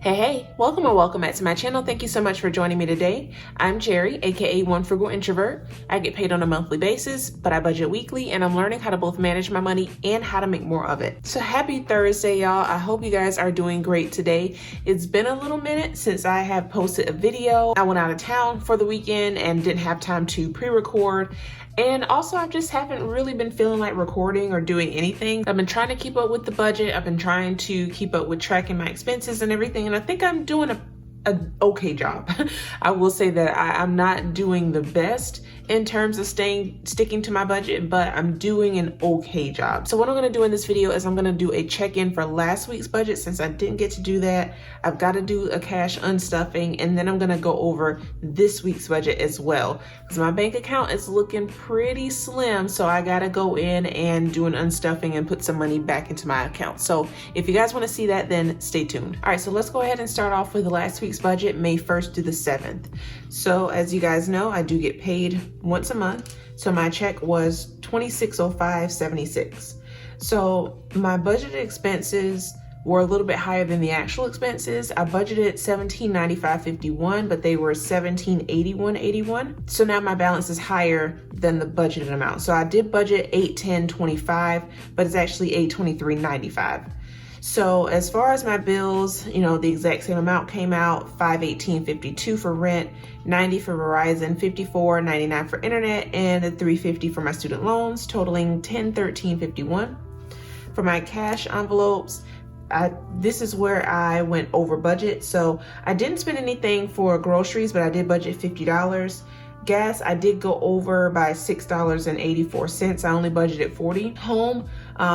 Hey, welcome or welcome back to my channel. Thank you so much for joining me today. I'm Jerry, aka One Frugal Introvert. I get paid on a monthly basis, but I budget weekly, and I'm learning how to both manage my money and how to make more of it. So happy Thursday, y'all. I hope you guys are doing great today. It's been a little minute since I have posted a video. I went out of town for the weekend and didn't have time to pre-record. And also, I just haven't really been feeling like recording or doing anything. I've been trying to keep up with the budget. I've been trying to keep up with tracking my expenses and everything. And I think I'm doing an okay job. I will say that I'm not doing the best in terms of sticking to my budget, but I'm doing an okay job. So what I'm gonna do in this video is I'm gonna do a check-in for last week's budget. Since I didn't get to do that, I've got to do a cash unstuffing, and then I'm gonna go over this week's budget as well, because my bank account is looking pretty slim. So I gotta go in and do an unstuffing and put some money back into my account. So if you guys wanna see that, then stay tuned. All right, so let's go ahead and start off with the last week's budget, May 1st to the 7th. So as you guys know, I do get paid once a month. So my check was $2605.76. So my budgeted expenses were a little bit higher than the actual expenses. I budgeted $1795.51, but they were $1781.81. So now my balance is higher than the budgeted amount. So I did budget $810.25, but it's actually $823.95. So as far as my bills, the exact same amount came out: $518.52 for rent, $90 for Verizon, $54.99 for internet, and $350 for my student loans, totaling $1013.51. For my cash envelopes, this is where I went over budget. So I didn't spend anything for groceries, but I did budget $50. Gas, I did go over by $6.84. I only budgeted $40. Home,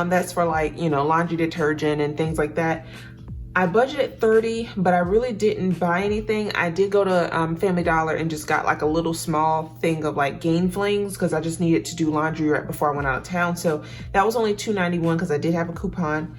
that's for laundry detergent and things like that. I budgeted $30, but I really didn't buy anything. I did go to Family Dollar and just got like a little small thing of Gain Flings, because I just needed to do laundry right before I went out of town. So that was only $2.91 because I did have a coupon.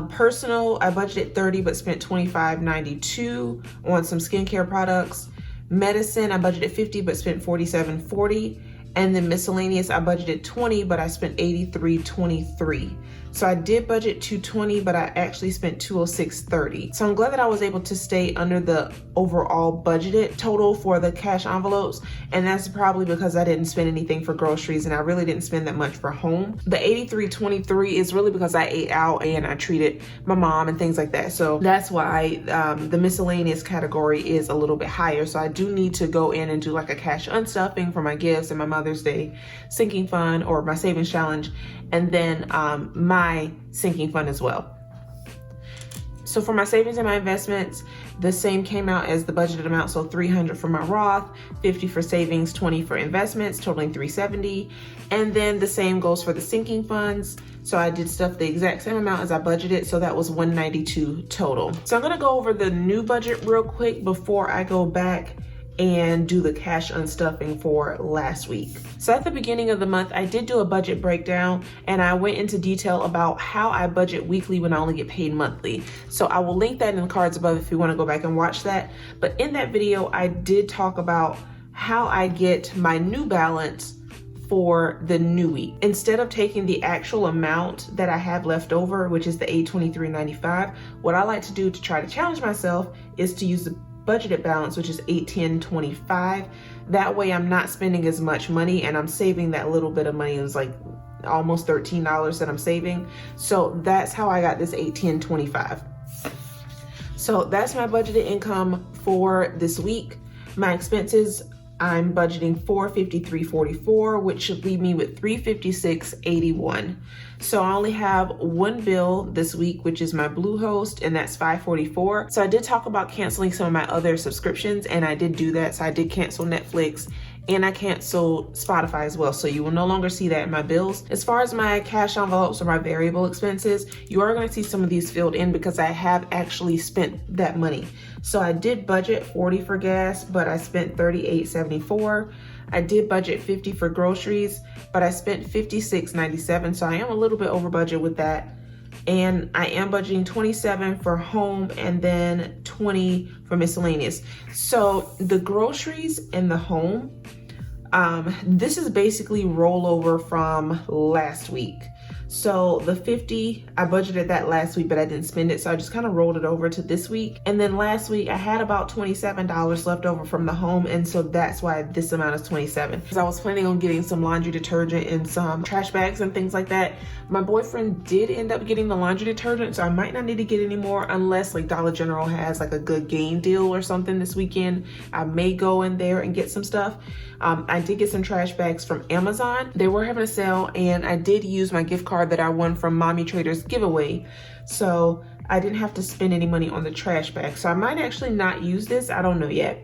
Personal, I budgeted $30 but spent $25.92 on some skincare products. Medicine, I budgeted $50 but spent $47.40. And then miscellaneous, I budgeted $20 but I spent $83.23. So I did budget $220, but I actually spent $206.30. So I'm glad that I was able to stay under the overall budgeted total for the cash envelopes. And that's probably because I didn't spend anything for groceries, and I really didn't spend that much for home. The $83.23 is really because I ate out and I treated my mom and things like that. So that's why the miscellaneous category is a little bit higher. So I do need to go in and do like a cash unstuffing for my gifts and my Mother's Day sinking fund or my savings challenge, and then my sinking fund as well. So for my savings and my investments, the same came out as the budgeted amount. So $300 for my Roth, $50 for savings, $20 for investments, totaling $370. And then the same goes for the sinking funds. So I did stuff the exact same amount as I budgeted. So that was $192 total. So I'm gonna go over the new budget real quick before I go back and do the cash unstuffing for last week. So at the beginning of the month, I did do a budget breakdown, and I went into detail about how I budget weekly when I only get paid monthly. So I will link that in the cards above if you want to go back and watch that. But in that video, I did talk about how I get my new balance for the new week. Instead of taking the actual amount that I have left over, which is the $823.95, what I like to do to try to challenge myself is to use the budgeted balance, which is $810.25. That way I'm not spending as much money, and I'm saving that little bit of money. It was like almost $13 that I'm saving. So that's how I got this $810.25. So that's my budgeted income for this week. My expenses, I'm budgeting $453.44, which should leave me with $356.81. So I only have one bill this week, which is my Bluehost, and that's $544. So I did talk about canceling some of my other subscriptions, and I did do that. So I did cancel Netflix, and I canceled Spotify as well. So you will no longer see that in my bills. As far as my cash envelopes or my variable expenses, you are going to see some of these filled in because I have actually spent that money. So I did budget $40 for gas, but I spent $38.74. I did budget $50 for groceries, but I spent $56.97. So I am a little bit over budget with that. And I am budgeting $27 for home and then $20 for miscellaneous. So the groceries and the home, this is basically rollover from last week. So the 50, I budgeted that last week, but I didn't spend it. So I just kind of rolled it over to this week. And then last week I had about $27 left over from the home. And so that's why this amount is 27. Because I was planning on getting some laundry detergent and some trash bags and things like that. My boyfriend did end up getting the laundry detergent, so I might not need to get any more unless like Dollar General has like a good game deal or something this weekend. I may go in there and get some stuff. I did get some trash bags from Amazon. They were having a sale, and I did use my gift card that I won from Mommy Trader's giveaway. So I didn't have to spend any money on the trash bag. So I might actually not use this. I don't know yet.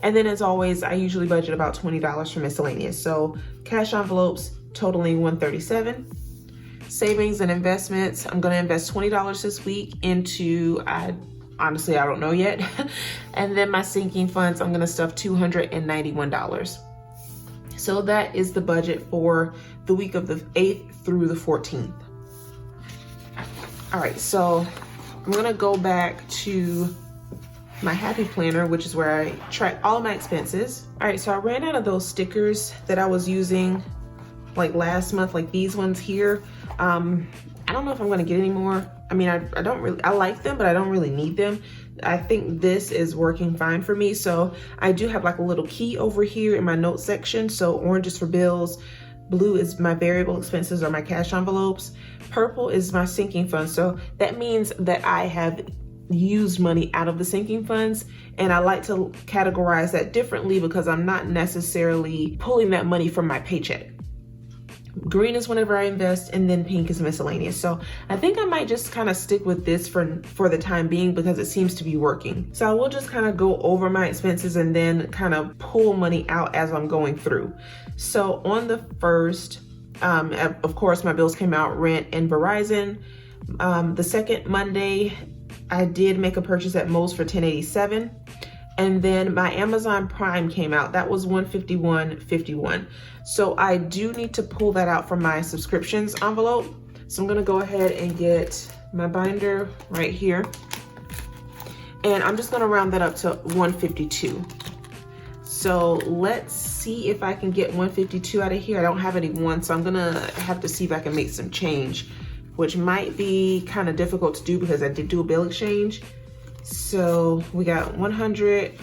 And then as always, I usually budget about $20 for miscellaneous. So cash envelopes totaling $137. Savings and investments, I'm gonna invest $20 this week into, honestly, I don't know yet. And then my sinking funds, I'm gonna stuff $291. So that is the budget for the week of the 8th through the 14th. All right, so I'm gonna go back to my Happy Planner, which is where I track all of my expenses. All right, so I ran out of those stickers that I was using like last month, like these ones here. I don't know if I'm gonna get any more. I mean, I like them, but I don't really need them. I think this is working fine for me. So I do have like a little key over here in my notes section. So orange is for bills, blue is my variable expenses or my cash envelopes, purple is my sinking funds. So that means that I have used money out of the sinking funds, and I like to categorize that differently because I'm not necessarily pulling that money from my paycheck. Green is whenever I invest, and then pink is miscellaneous. So I think I might just kind of stick with this for the time being because it seems to be working. So I will just kind of go over my expenses and then kind of pull money out as I'm going through. So on the first, of course, my bills came out, rent and Verizon. The second Monday, I did make a purchase at Moe's for $10.87. And then my Amazon Prime came out. That was $151.51. So I do need to pull that out from my subscriptions envelope. So I'm gonna go ahead and get my binder right here. And I'm just gonna round that up to 152. So let's see if I can get 152 out of here. I don't have any one, so I'm gonna have to see if I can make some change, which might be kind of difficult to do because I did do a bill exchange. So we got 100,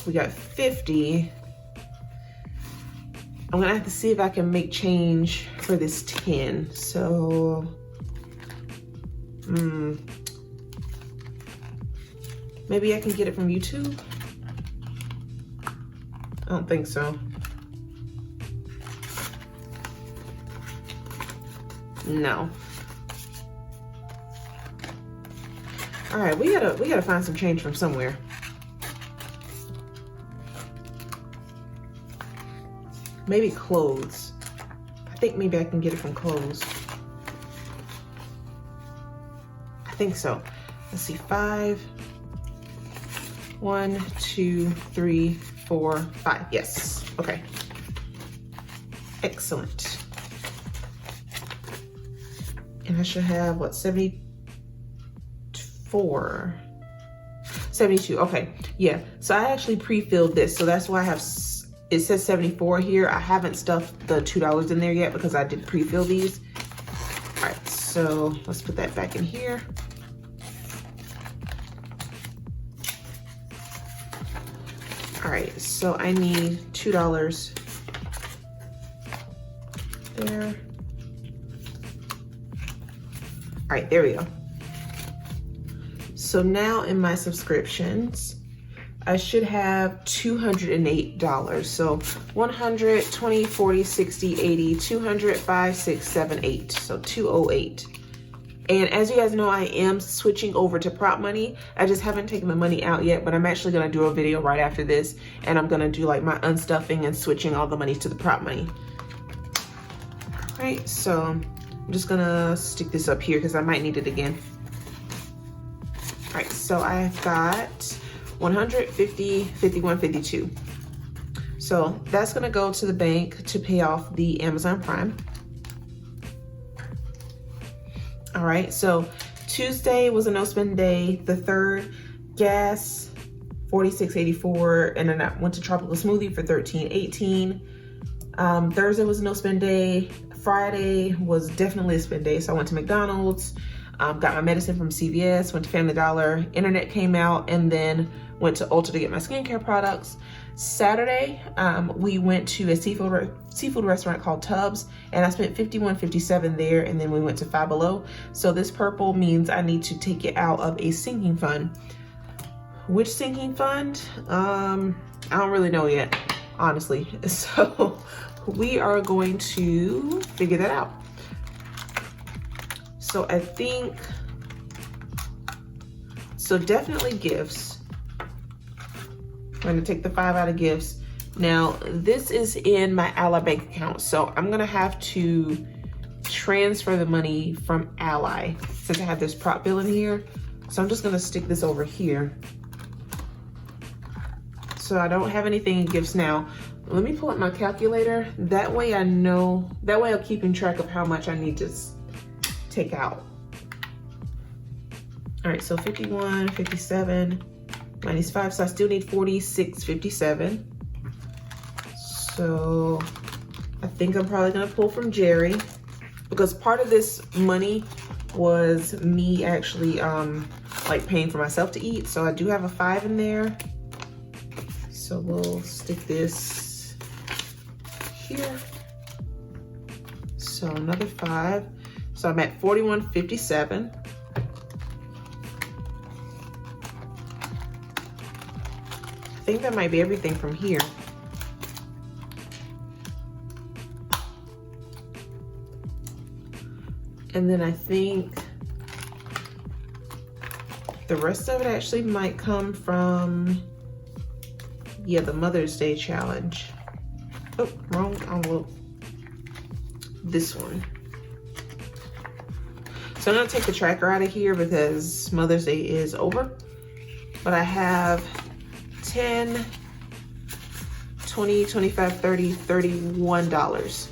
we got 50. I'm gonna have to see if I can make change for this 10. So, maybe I can get it from YouTube? I don't think so. No. All right, we gotta find some change from somewhere. Maybe clothes. I think maybe I can get it from clothes. I think so. Let's see, 5. 1, 2, 3, 4, 5. Yes, okay. Excellent. And I should have, what, 72, okay, yeah. So I actually pre-filled this, so that's why I have, it says 74 here. I haven't stuffed the $2 in there yet because I did pre-fill these. All right, so let's put that back in here. All right, so I need $2 there. All right, there we go. So now in my subscriptions, I should have $208. So 100, 20, 40, 60, 80, 200, 5, 6, 7, 8. So 208. And as you guys know, I am switching over to prop money. I just haven't taken the money out yet, but I'm actually gonna do a video right after this, and I'm gonna do like my unstuffing and switching all the money to the prop money. All right, so I'm just gonna stick this up here because I might need it again. All right, so I've got 150, 51, 52. So that's gonna go to the bank to pay off the Amazon Prime. All right, so Tuesday was a no spend day. The 3rd, gas, $46.84, and then I went to Tropical Smoothie for $13.18. Thursday was a no spend day, Friday was definitely a spend day. So I went to McDonald's, got my medicine from CVS, went to Family Dollar, internet came out, and then went to Ulta to get my skincare products. Saturday, we went to a seafood restaurant called Tubbs, and I spent $51.57 there, and then we went to Five Below. So this purple means I need to take it out of a sinking fund. Which sinking fund? I don't really know yet, honestly. So we are going to figure that out. So I think, so definitely gifts. I'm gonna take the 5 out of gifts. Now, this is in my Ally bank account, so I'm gonna have to transfer the money from Ally since I have this prop bill in here. So I'm just gonna stick this over here. So I don't have anything in gifts now. Let me pull up my calculator. That way I know, that way I'm keeping track of how much I need to take out. All right, so 51, 57, minus 5, so I still need 46.57. So I think I'm probably gonna pull from Jerry because part of this money was me actually like paying for myself to eat. So I do have a 5 in there. So we'll stick this here. So another 5. So I'm at 41.57. I think that might be everything from here. And then I think the rest of it actually might come from, yeah, the Mother's Day challenge. Oh, wrong envelope. This one. So I'm gonna take the tracker out of here because Mother's Day is over. But I have 10, 20, 25, 30, $31.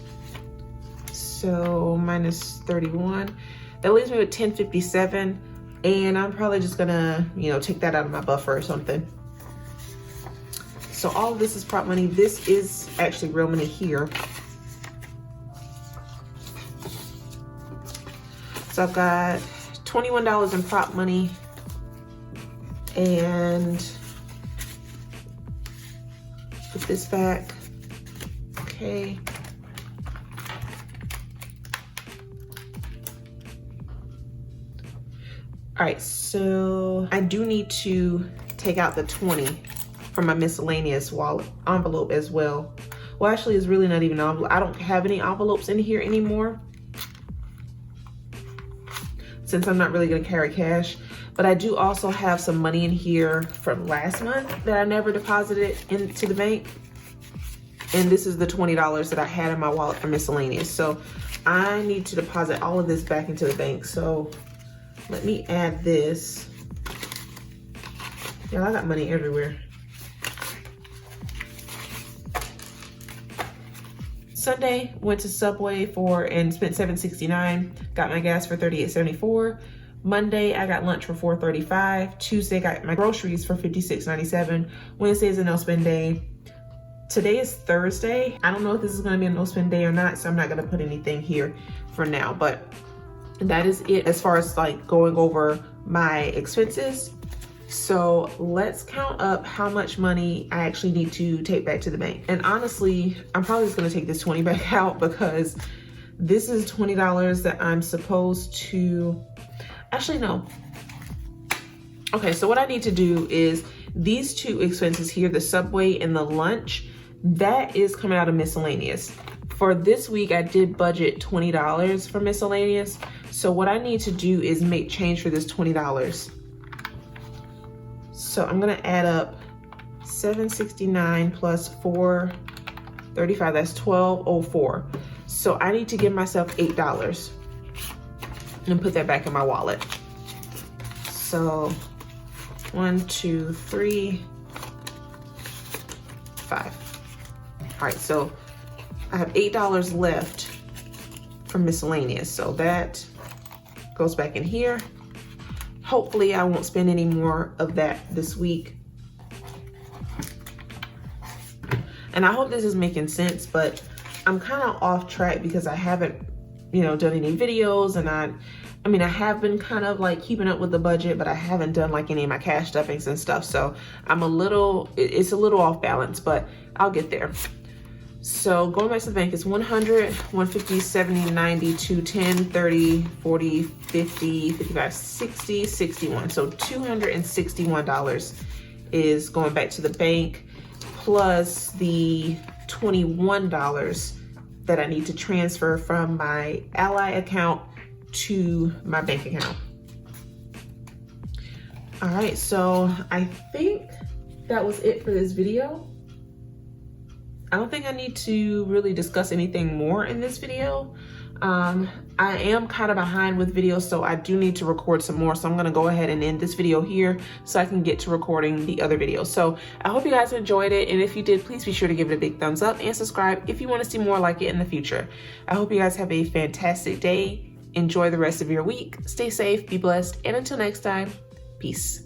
So minus 31. That leaves me with 10.57. And I'm probably just gonna, you know, take that out of my buffer or something. So all of this is prop money. This is actually real money here. So I've got $21 in prop money and put this back. Okay. All right, so I do need to take out the 20 from my miscellaneous wallet envelope as well. Well, actually, it's really not even an envelope. I don't have any envelopes in here anymore since I'm not really gonna carry cash. But I do also have some money in here from last month that I never deposited into the bank. And this is the $20 that I had in my wallet for miscellaneous. So I need to deposit all of this back into the bank. So let me add this. Yeah, I got money everywhere. Sunday, went to Subway and spent $7.69. Got my gas for $38.74. Monday, I got lunch for $4.35. Tuesday, got my groceries for $56.97. Wednesday is a no spend day. Today is Thursday. I don't know if this is gonna be a no spend day or not, so I'm not gonna put anything here for now, but that is it as far as like going over my expenses. So let's count up how much money I actually need to take back to the bank. And honestly, I'm probably just gonna take this 20 back out because this is $20 that I'm supposed to, actually no. Okay, so what I need to do is these two expenses here, the Subway and the lunch, that is coming out of miscellaneous. For this week, I did budget $20 for miscellaneous. So what I need to do is make change for this $20. So I'm gonna add up $7.69 plus $4.35, that's $12.04. So I need to give myself $8 and put that back in my wallet. So 1, 2, 3, 5. All right, so I have $8 left from miscellaneous. So that goes back in here. Hopefully I won't spend any more of that this week. And I hope this is making sense, but I'm kind of off track because I haven't, done any videos, and I have been kind of like keeping up with the budget, but I haven't done like any of my cash stuffings and stuff. So it's a little off balance, but I'll get there. So going back to the bank, it's 100, 150, 70, 90, 210, 30, 40, 50, 55, 60, 61. So $261 is going back to the bank, plus the $21 that I need to transfer from my Ally account to my bank account. All right, so I think that was it for this video. I don't think I need to really discuss anything more in this video. I am kind of behind with videos, so I do need to record some more. So I'm gonna go ahead and end this video here so I can get to recording the other videos. So I hope you guys enjoyed it. And if you did, please be sure to give it a big thumbs up and subscribe if you wanna see more like it in the future. I hope you guys have a fantastic day. Enjoy the rest of your week. Stay safe, be blessed, and until next time, peace.